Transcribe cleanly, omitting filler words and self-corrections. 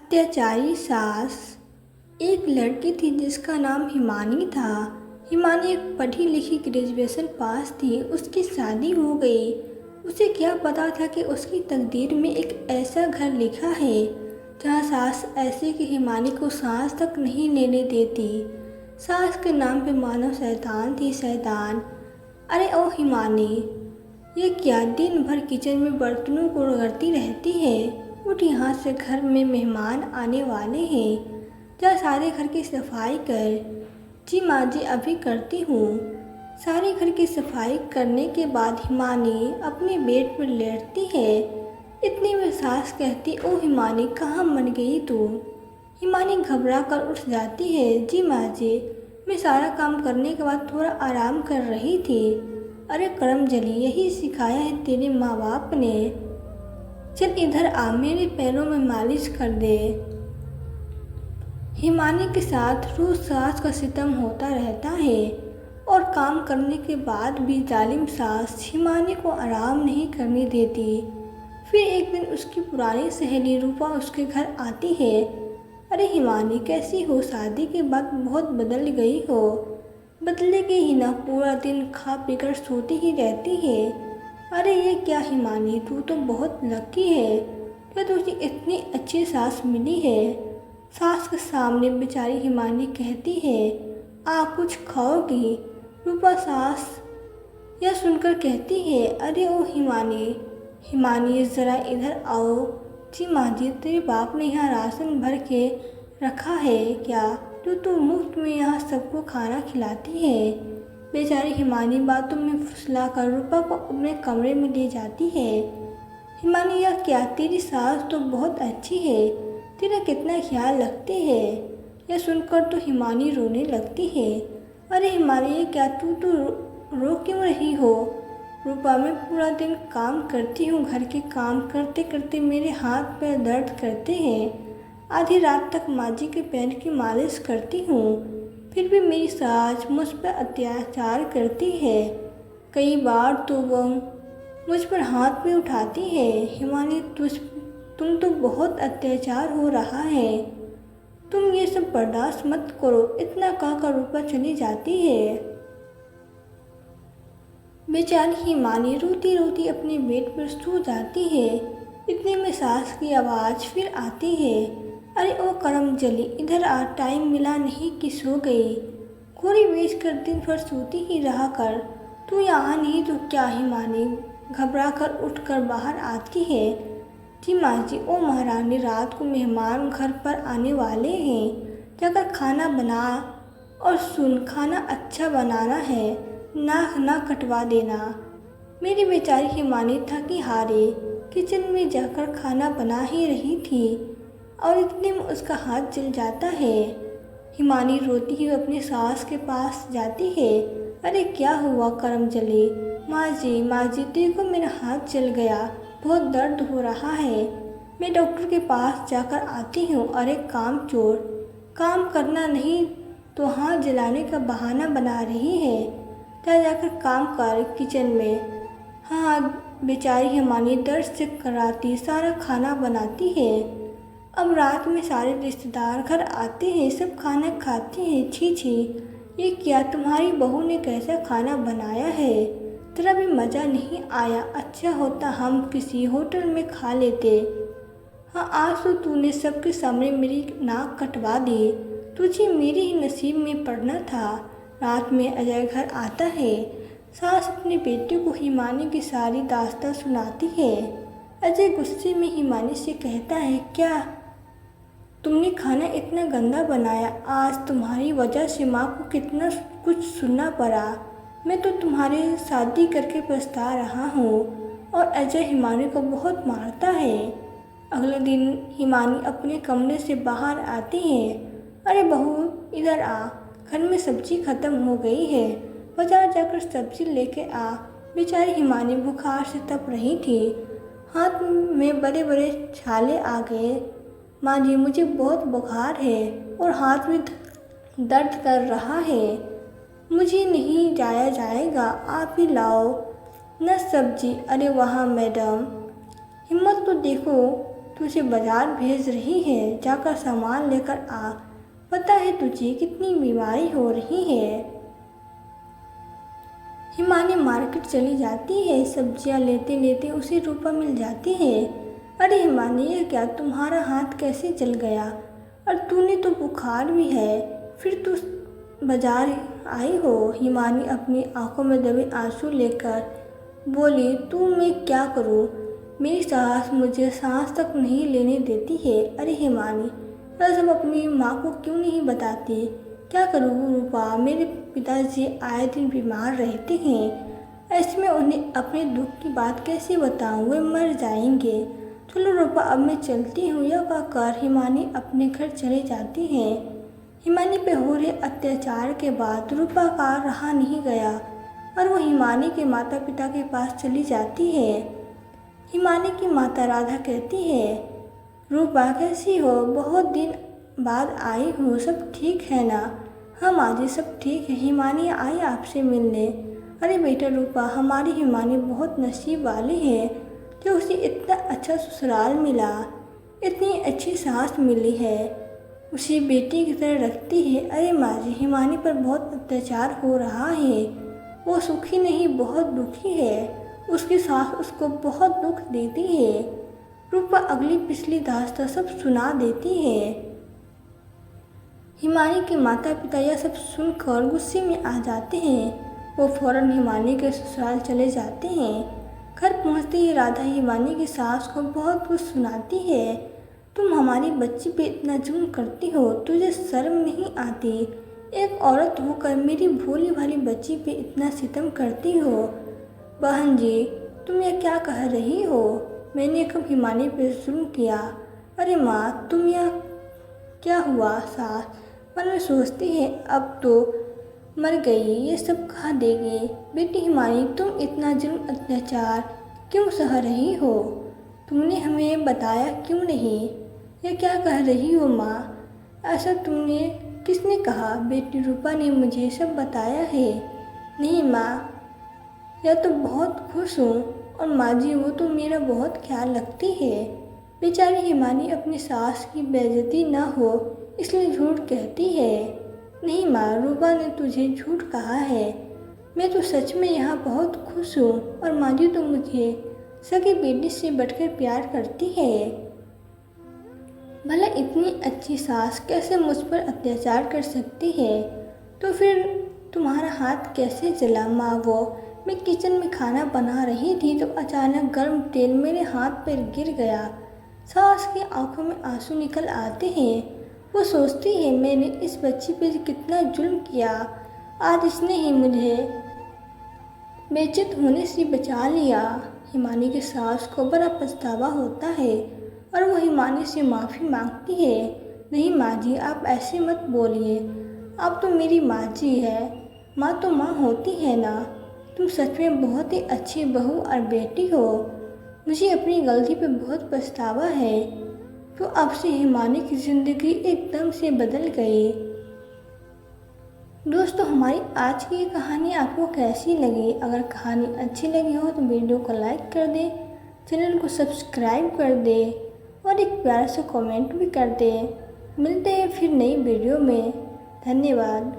अत्याचारी सास। एक लड़की थी जिसका नाम हिमानी था। हिमानी एक पढ़ी लिखी ग्रेजुएशन पास थी। उसकी शादी हो गई। उसे क्या पता था कि उसकी तकदीर में एक ऐसा घर लिखा है जहाँ सास ऐसे कि हिमानी को सांस तक नहीं लेने देती। सास के नाम पे मानो शैतान थी, शैतान। अरे ओ हिमानी, ये क्या दिन भर किचन में बर्तनों को रगड़ती रहती है। उठ, यहाँ से घर में मेहमान आने वाले हैं। जा सारे घर की सफाई कर। जी माँ जी, अभी करती हूँ। सारे घर की सफाई करने के बाद हिमानी अपने बेड पर लेटती है। इतनी में सास कहती, ओ हिमानी, कहाँ मन गई तू। हिमानी घबरा कर उठ जाती है। जी माँ जी, मैं सारा काम करने के बाद थोड़ा आराम कर रही थी। अरे करमजली, यही सिखाया है तेरे माँ बाप ने। चल इधर आ, मेरे पैरों में मालिश कर दे। हिमानी के साथ रोज सास का सितम होता रहता है और काम करने के बाद भी जालिम सास हिमानी को आराम नहीं करने देती। फिर एक दिन उसकी पुरानी सहेली रूपा उसके घर आती है। अरे हिमानी, कैसी हो? शादी के बाद बहुत बदल गई हो। बदलेगी ही ना, पूरा दिन खा पीकर सोती ही रहती है। अरे ये क्या हिमानी, तू तो बहुत लकी है। क्या तुझे इतनी अच्छी सास मिली है। सास के सामने बेचारी हिमानी कहती है, आप कुछ खाओगी। रूपा सास यह सुनकर कहती है, अरे ओ हिमानी, हिमानी ज़रा इधर आओ। जी माँ जी, तेरे बाप ने यहाँ राशन भर के रखा है क्या, जो तू मुफ्त में यहाँ सबको खाना खिलाती है। बेचारी हिमानी बातों में फुसला कर रूपा को अपने कमरे में ले जाती है। हिमानी, यह क्या, तेरी सास तो बहुत अच्छी है, तेरा कितना ख्याल रखती है। यह सुनकर तो हिमानी रोने लगती है। अरे हिमानी, ये क्या, तू तो रो क्यों रही हो। रूपा, मैं पूरा दिन काम करती हूँ, घर के काम करते करते मेरे हाथ पैर दर्द करते हैं। आधी रात तक माँ जी के पैर की मालिश करती हूँ, फिर भी मेरी सास मुझ पर अत्याचार करती है। कई बार तो वह मुझ पर हाथ भी उठाती है। हिमानी, तुम तो बहुत अत्याचार हो रहा है, तुम ये सब बर्दाश्त मत करो। इतना कहकर रूपा चली जाती है। बेचारी हिमानी रोती रोती अपने बेड पर सो जाती है। इतने में सास की आवाज़ फिर आती है, अरे ओ करमजली, इधर आ, टाइम मिला नहीं कि सो गई। खोरी बेच कर दिन भर सोती ही रहा कर, तू यहाँ नहीं तो क्या। हिमानी घबरा कर उठ कर बाहर आती है। जी माँ जी, ओ महारानी, रात को मेहमान घर पर आने वाले हैं, जाकर खाना बना। और सुन, खाना अच्छा बनाना है, नाक ना कटवा देना। मेरी बेचारी हिमानी थकी हारे किचन में जाकर खाना बना ही रही थी और इतने में उसका हाथ जल जाता है। हिमानी रोती हुई अपनी सास के पास जाती है। अरे क्या हुआ करमजली। माँ जी, देखो मेरा हाथ जल गया, बहुत दर्द हो रहा है, मैं डॉक्टर के पास जाकर आती हूँ। अरे कामचोर, काम करना नहीं तो हाथ जलाने का बहाना बना रही है। जाकर काम कर किचन में। हाँ, बेचारी हिमानी दर्द से कराती सारा खाना बनाती है। अब रात में सारे रिश्तेदार घर आते हैं, सब खाना खाते हैं। छी छी, ये क्या, तुम्हारी बहू ने कैसा खाना बनाया है, जरा भी मज़ा नहीं आया। अच्छा होता हम किसी होटल में खा लेते। हाँ, आज तो तूने सबके सामने मेरी नाक कटवा दी, तुझे मेरे ही नसीब में पड़ना था। रात में अजय घर आता है। सास अपने बेटे को हिमानी की सारी दास्तां सुनाती है। अजय गुस्से में हिमानी से कहता है, क्या तुमने खाना इतना गंदा बनाया, आज तुम्हारी वजह से माँ को कितना कुछ सुनना पड़ा। मैं तो तुम्हारे शादी करके पछता रहा हूँ। और अजय हिमानी को बहुत मारता है। अगले दिन हिमानी अपने कमरे से बाहर आती है। अरे बहू, इधर आ, घर में सब्जी खत्म हो गई है, बाजार जाकर सब्जी लेके आ। बेचारी हिमानी बुखार से तप रही थी, हाथ में बड़े बड़े छाले आ गए। माँ जी, मुझे बहुत बुखार है और हाथ में दर्द कर रहा है, मुझे नहीं जाया जाएगा, आप ही लाओ न सब्जी। अरे वहाँ मैडम, हिम्मत तो देखो, तुझे बाजार भेज रही है, जाकर सामान लेकर आ। पता है तुझे कितनी बीमारी हो रही है। हिमानी मार्केट चली जाती है। सब्जियां लेते लेते उसे रूपा मिल जाती है। अरे हिमानी, ये क्या, तुम्हारा हाथ कैसे जल गया? और तूने तो बुखार भी है, फिर तू बाजार आई हो? हिमानी अपनी आंखों में दबे आंसू लेकर बोली, तू मैं क्या करूं? मेरी सास मुझे सांस तक नहीं लेने देती है। अरे हिमानी, वह सब अपनी माँ को क्यों नहीं बताती? क्या करूँ रूपा, मेरे पिताजी आए दिन बीमार रहते हैं। ऐसे में उन्हें अपने दुख की बात कैसे बताऊँ, वे मर जाएंगे। चलो रूपा, अब मैं चलती हूँ। यह कहकर हिमानी अपने घर चले जाती है। हिमानी पे हो रहे अत्याचार के बाद रूपा का रहा नहीं गया और वो हिमानी के माता पिता के पास चली जाती है। हिमानी की माता राधा कहती है, रूपा कैसी हो? बहुत दिन बाद आई हो, सब ठीक है ना? हाँ माँ जी, सब ठीक है। हिमानी आई आपसे मिलने। अरे बेटा रूपा, हमारी हिमानी बहुत नसीब वाली है कि उसे इतना अच्छा ससुराल मिला, इतनी अच्छी सास मिली है, उसे बेटी की तरह रखती है। अरे माँ जी, हिमानी पर बहुत अत्याचार हो रहा है। वो सुखी नहीं, बहुत दुखी है। उसकी सास उसको बहुत दुख देती है। रूपा अगली पिछली दास्तां सब सुना देती है। हिमानी के माता पिता यह सब सुनकर गुस्से में आ जाते हैं। वो फौरन हिमानी के ससुराल चले जाते हैं। घर पहुंचते ही राधा हिमानी की सास को बहुत कुछ सुनाती है। तुम हमारी बच्ची पे इतना जुल्म करती हो, तुझे शर्म नहीं आती? एक औरत होकर मेरी भोली भाली बच्ची पे इतना सितम करती हो। बहन जी, तुम यह क्या कह रही हो? मैंने कब हिमानी पे जुल्म किया? अरे माँ, तुम यह क्या हुआ? सास मन में सोचती है, अब तो मर गई, ये सब खा देगी। बेटी हिमानी, तुम इतना जुल्म अत्याचार क्यों सह रही हो? तुमने हमें बताया क्यों नहीं? ये क्या कह रही हो माँ? ऐसा तुमने किसने कहा? बेटी रूपा ने मुझे सब बताया है। नहीं माँ, या तो बहुत खुश हूँ, और माँ जी वो तो मेरा बहुत ख्याल रखती है। बेचारी हिमानी अपनी सास की बेइज्जती ना हो इसलिए झूठ कहती है। नहीं माँ, रूपा ने तुझे झूठ कहा है। मैं तो सच में यहाँ बहुत खुश हूँ, और माँ जी तो मुझे सगी बेटी से बढ़कर प्यार करती है। भला इतनी अच्छी सास कैसे मुझ पर अत्याचार कर सकती है? तो फिर तुम्हारा हाथ कैसे जला माँ? वो मैं किचन में खाना बना रही थी तो अचानक गर्म तेल मेरे हाथ पर गिर गया। सास की आंखों में आंसू निकल आते हैं। वो सोचती है, मैंने इस बच्ची पे कितना जुल्म किया, आज इसने ही मुझे बेइज्जत होने से बचा लिया। हिमानी की सास को बड़ा पछतावा होता है और वो हिमानी से माफ़ी मांगती है। नहीं माँ जी, आप ऐसे मत बोलिए, आप तो मेरी माँ जी है। माँ तो माँ होती है ना। तुम सच में बहुत ही अच्छी बहू और बेटी हो। मुझे अपनी गलती पे बहुत पछतावा है। तो अब से हिमानी की ज़िंदगी एकदम से बदल गई। दोस्तों, हमारी आज की ये कहानी आपको कैसी लगी? अगर कहानी अच्छी लगी हो तो वीडियो को लाइक कर दें, चैनल को सब्सक्राइब कर दें और एक प्यारा सा कमेंट भी कर दें। मिलते हैं फिर नई वीडियो में। धन्यवाद।